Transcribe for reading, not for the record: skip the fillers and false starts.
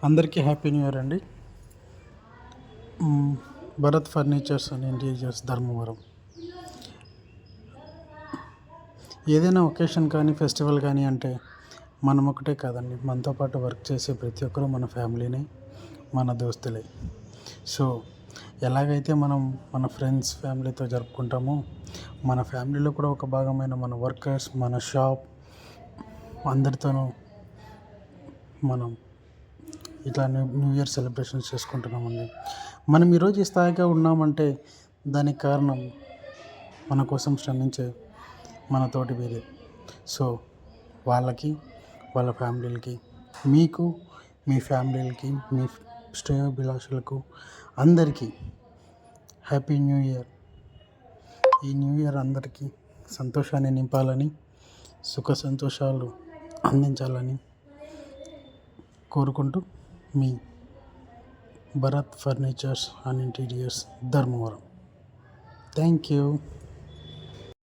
అందరికీ happy new year అండి. Bharat furnitures and interiors Dharmavaram. ఏదైనా ఒకేషన్ కానీ ఫెస్టివల్ కానీ అంటే మనం ఒకటే కాదండి, మనతో పాటు వర్క్ చేసే ప్రతి ఒక్కరూ మన ఫ్యామిలీనే, మన దోస్తులే. సో ఎలాగైతే మనం మన ఫ్రెండ్స్ ఫ్యామిలీతో జరుపుకుంటామో, మన ఫ్యామిలీలో కూడా ఒక భాగమైన మన వర్కర్స్, మన షాప్ అందరితోనూ మనం ఇట్లా న్యూ ఇయర్ సెలబ్రేషన్స్ చేసుకుంటున్నామండి. మనం ఈరోజు ఈ స్థాయిగా ఉన్నామంటే దానికి కారణం మన కోసం శ్రమించే మన తోటి వీరే. సో వాళ్ళకి, వాళ్ళ ఫ్యామిలీలకి, మీకు, మీ ఫ్యామిలీలకి, మీ శ్రేయోభిలాషులకు అందరికీ హ్యాపీ న్యూ ఇయర్. ఈ న్యూ ఇయర్ అందరికీ సంతోషాన్ని నింపాలని, సుఖ సంతోషాలు అందించాలని కోరుకుంటూ మీ Bharat furnitures and interiors Dharmavaram. Thank you.